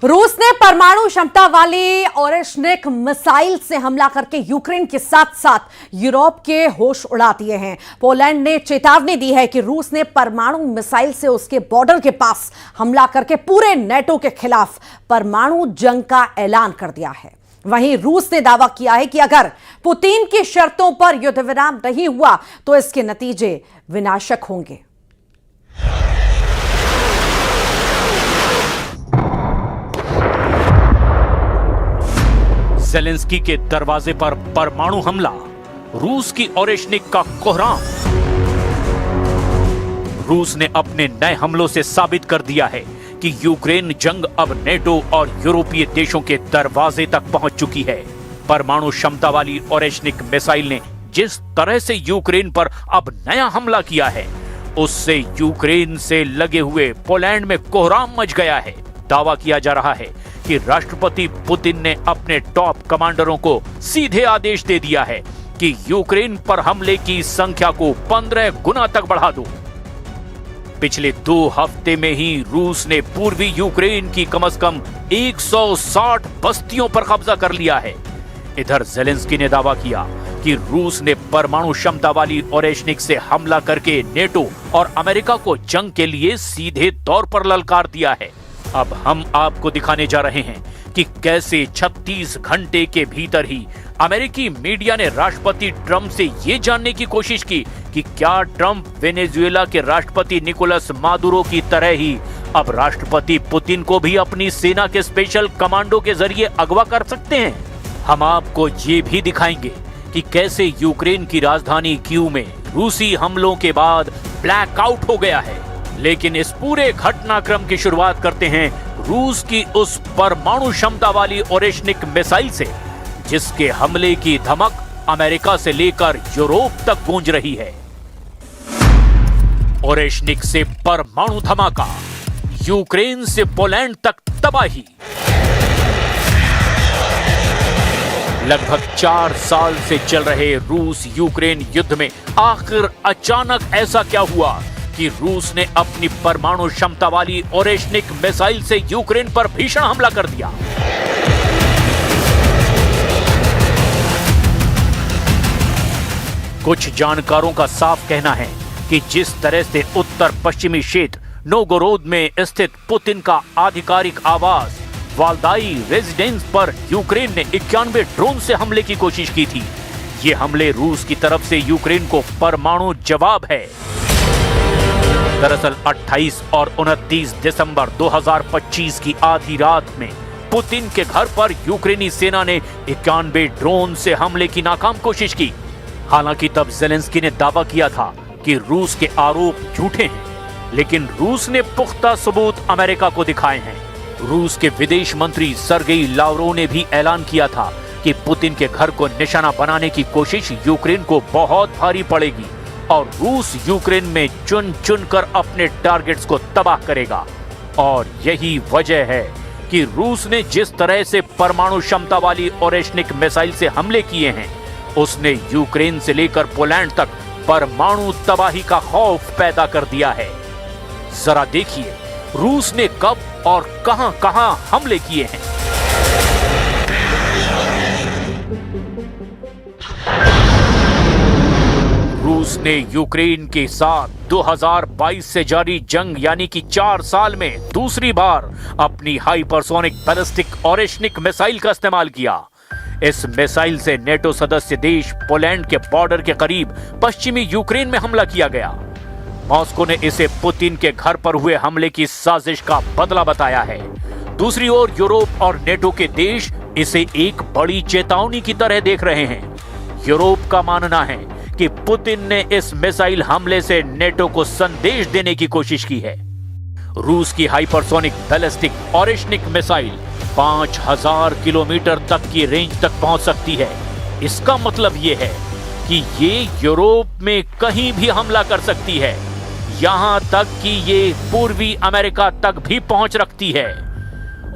रूस ने परमाणु क्षमता वाली ओरेश्निक मिसाइल से हमला करके यूक्रेन के साथ साथ यूरोप के होश उड़ा दिए हैं। पोलैंड ने चेतावनी दी है कि रूस ने परमाणु मिसाइल से उसके बॉर्डर के पास हमला करके पूरे नेटो के खिलाफ परमाणु जंग का ऐलान कर दिया है। वहीं रूस ने दावा किया है कि अगर पुतिन की शर्तों पर युद्ध विराम नहीं हुआ तो इसके नतीजे विनाशक होंगे। ज़ेलेंस्की के दरवाजे पर परमाणु हमला, रूस की ओरेश्निक का कोहराम। रूस ने अपने नए हमलों से साबित कर दिया है कि यूक्रेन जंग अब नेटो और यूरोपीय देशों के दरवाजे तक पहुंच चुकी है। परमाणु क्षमता वाली ओरेश्निक मिसाइल ने जिस तरह से यूक्रेन पर अब नया हमला किया है, उससे यूक्रेन से लगे हुए पोलैंड में कोहराम मच गया है। दावा किया जा रहा है कि राष्ट्रपति पुतिन ने अपने टॉप कमांडरों को सीधे आदेश दे दिया है कि यूक्रेन पर हमले की संख्या को 15 गुना तक बढ़ा दो। पिछले 2 हफ्ते में ही रूस ने पूर्वी यूक्रेन की कम से कम 160 बस्तियों पर कब्जा कर लिया है। इधर ज़ेलेंस्की ने दावा किया कि रूस ने परमाणु क्षमता वाली ओरेश्निक से हमला करके नेटो और अमेरिका को जंग के लिए सीधे तौर पर ललकार दिया है। अब हम आपको दिखाने जा रहे हैं कि कैसे 36 घंटे के भीतर ही अमेरिकी मीडिया ने राष्ट्रपति ट्रंप से यह जानने की कोशिश की कि क्या ट्रंप वेनेजुएला के राष्ट्रपति निकोलस मादुरो की तरह ही अब राष्ट्रपति पुतिन को भी अपनी सेना के स्पेशल कमांडो के जरिए अगवा कर सकते हैं। हम आपको ये भी दिखाएंगे कि कैसे यूक्रेन की राजधानी कीव में रूसी हमलों के बाद ब्लैकआउट हो गया है। लेकिन इस पूरे घटनाक्रम की शुरुआत करते हैं रूस की उस परमाणु क्षमता वाली ओरेश्निक मिसाइल से, जिसके हमले की धमक अमेरिका से लेकर यूरोप तक गूंज रही है। ओरेश्निक से परमाणु धमाका, यूक्रेन से पोलैंड तक तबाही। लगभग 4 साल से चल रहे रूस यूक्रेन युद्ध में आखिर अचानक ऐसा क्या हुआ कि रूस ने अपनी परमाणु क्षमता वाली ओरेश्निक मिसाइल से यूक्रेन पर भीषण हमला कर दिया। कुछ जानकारों का साफ कहना है कि जिस तरह से उत्तर पश्चिमी क्षेत्र नोगोरोद में स्थित पुतिन का आधिकारिक आवास वाल्दाई रेजिडेंस पर यूक्रेन ने 91 ड्रोन से हमले की कोशिश की थी। ये हमले रूस की तरफ से यूक्रेन को परमाणु जवाब है। दरअसल 28 और 29 दिसंबर 2025 की आधी रात में पुतिन के घर पर यूक्रेनी सेना ने 91 ड्रोन से हमले की नाकाम कोशिश की। हालांकि तब ज़ेलेंस्की ने दावा किया था कि रूस के आरोप झूठे हैं, लेकिन रूस ने पुख्ता सबूत अमेरिका को दिखाए हैं। रूस के विदेश मंत्री सर्गेई लावरोव ने भी ऐलान किया था कि पुतिन के घर को निशाना बनाने की कोशिश यूक्रेन को बहुत भारी पड़ेगी और रूस यूक्रेन में चुन चुन कर अपने टारगेट्स को तबाह करेगा। और यही वजह है कि रूस ने जिस तरह से परमाणु क्षमता वाली ओरेश्निक मिसाइल से हमले किए हैं, उसने यूक्रेन से लेकर पोलैंड तक परमाणु तबाही का खौफ पैदा कर दिया है। जरा देखिए रूस ने कब और कहां-कहां हमले किए हैं। रूस ने यूक्रेन के साथ 2022 से जारी जंग यानी कि 4 साल में दूसरी बार अपनी हाइपरसोनिक बैलिस्टिक ओरेश्निक मिसाइल का इस्तेमाल किया। इस मिसाइल से नेटो सदस्य देश पोलैंड के बॉर्डर के करीब पश्चिमी यूक्रेन में हमला किया गया। मॉस्को ने इसे पुतिन के घर पर हुए हमले की साजिश का बदला बताया है। दूसरी ओर यूरोप और नेटो के देश इसे एक बड़ी चेतावनी की तरह देख रहे हैं। यूरोप का मानना है कि पुतिन ने इस मिसाइल हमले से नेटो को संदेश देने की कोशिश की है। रूस की hypersonic ballistic Oreshnik missile 5000 kilometre तक की रेंज तक पहुंच सकती है। इसका मतलब यह है कि ये यूरोप में कहीं भी हमला कर सकती है, यहां तक कि ये पूर्वी अमेरिका तक भी पहुंच रखती है।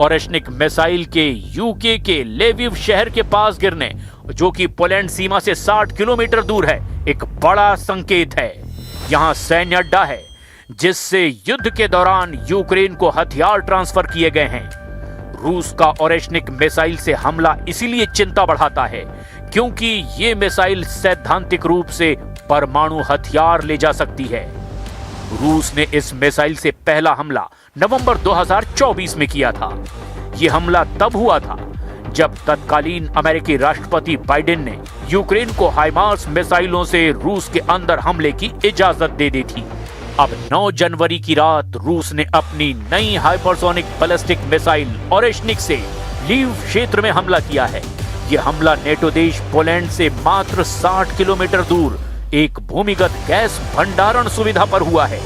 ओरेश्निक मिसाइल के यूके के लेविव शहर के पास गिरने, जो कि पोलैंड सीमा से 60 किलोमीटर दूर है, एक बड़ा संकेत है। यहां सैन्य अड्डा है जिससे युद्ध के दौरान यूक्रेन को हथियार ट्रांसफर किए गए हैं। रूस का ओरेशनिक मिसाइल से हमला इसीलिए चिंता बढ़ाता है क्योंकि ये मिसाइल सैद्धांतिक रूप से परमाणु हथियार ले जा सकती है। रूस ने इस मिसाइल से पहला हमला नवंबर 2024 में किया था। यह हमला तब हुआ था जब तत्कालीन अमेरिकी राष्ट्रपति बाइडेन ने यूक्रेन को हाइमार्स मिसाइलों से रूस के अंदर हमले की इजाजत दे दी थी। अब 9 जनवरी की रात रूस ने अपनी नई हाइपरसोनिक बैलिस्टिक मिसाइल ओरेशनिक से लीव क्षेत्र में हमला किया है। यह हमला नेटो देश पोलैंड से मात्र 60 किलोमीटर दूर एक भूमिगत गैस भंडारण सुविधा पर हुआ है।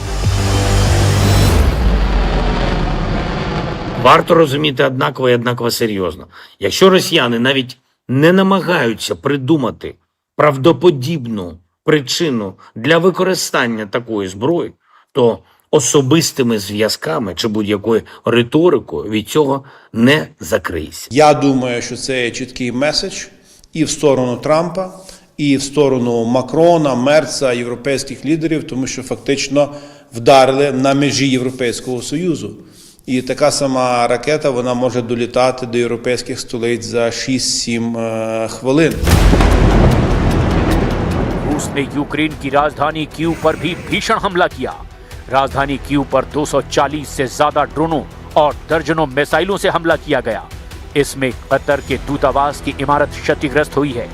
Варто розуміти однаково і однаково серйозно. Якщо росіяни навіть не намагаються придумати правдоподібну причину для використання такої зброї, то особистими зв'язками чи будь-якою риторикою від цього не закриється. Я думаю, що це є чіткий меседж і в сторону Трампа, і в сторону Макрона, Мерца, європейських лідерів, тому що фактично вдарили на межі Європейського Союзу. І така сама ракета, вона може долітати до європейських столиць за 6-7 хвилин. रूस ने यूक्रेन की राजधानी कीव पर भी भीषण हमला किया। राजधानी कीव पर 240 से ज्यादा ड्रोनों और दर्जनों मिसाइलों से हमला किया गया। इसमें कतर के दूतावास की इमारत क्षतिग्रस्त हुई है।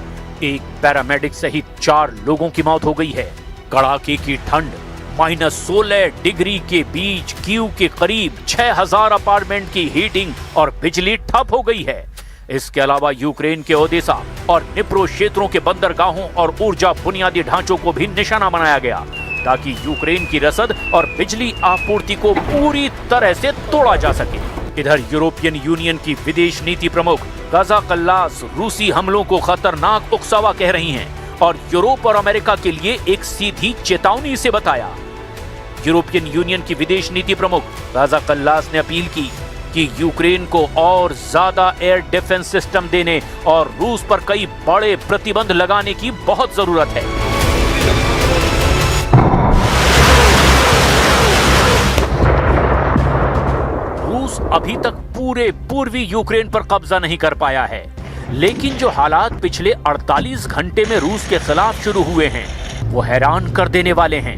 एक पैरामेडिक सहित 4 लोगों की मौत हो गई है। कड़ाके की ठंड -16 डिग्री के बीच कीव के करीब 6000 अपार्टमेंट की हीटिंग और बिजली ठप हो गई है। इसके अलावा यूक्रेन के ओडेसा और निप्रो क्षेत्रों के बंदरगाहों और ऊर्जा बुनियादी ढांचों को भी निशाना बनाया गया ताकि यूक्रेन की रसद और बिजली आपूर्ति को पूरी तरह से तोड़ा जा सके। इधर यूरोपियन यूनियन की विदेश नीति प्रमुख काजा कल्लास रूसी हमलों को खतरनाक उकसावा कह रही हैं और यूरोप और अमेरिका के लिए एक सीधी चेतावनी से बताया। यूरोपियन यूनियन की विदेश नीति प्रमुख काजा कल्लास ने अपील की कि यूक्रेन को और ज्यादा एयर डिफेंस सिस्टम देने और रूस पर कई बड़े प्रतिबंध लगाने की बहुत जरूरत है। रूस अभी तक पूरे पूर्वी यूक्रेन पर कब्जा नहीं कर पाया है, लेकिन जो हालात पिछले 48 घंटे में रूस के खिलाफ शुरू हुए हैं वो हैरान कर देने वाले हैं।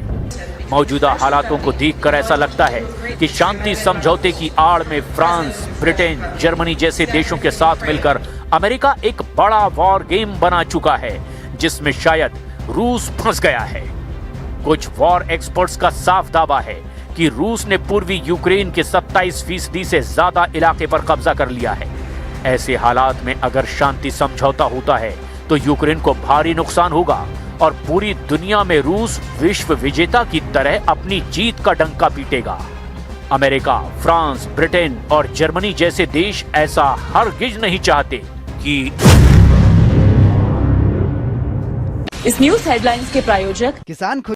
मौजूदा हालातों को देखकर ऐसा लगता है कि शांति समझौते की आड़ में फ्रांस, ब्रिटेन, जर्मनी जैसे देशों के साथ मिलकर अमेरिका एक बड़ा वॉर गेम बना चुका है जिसमें शायद रूस फंस गया है। कुछ वॉर एक्सपर्ट्स का साफ दावा है कि रूस ने पूर्वी यूक्रेन के 27% से ज्यादा इलाके पर कब्जा कर लिया है। ऐसे हालात में अगर शांति समझौता होता है तो यूक्रेन को भारी नुकसान होगा और पूरी दुनिया में रूस विश्व विजेता की तरह अपनी जीत का डंका पीटेगा। अमेरिका, फ्रांस, ब्रिटेन और जर्मनी जैसे देश ऐसा हरगिज नहीं चाहते कि इस न्यूज हेडलाइंस के प्रायोजक किसान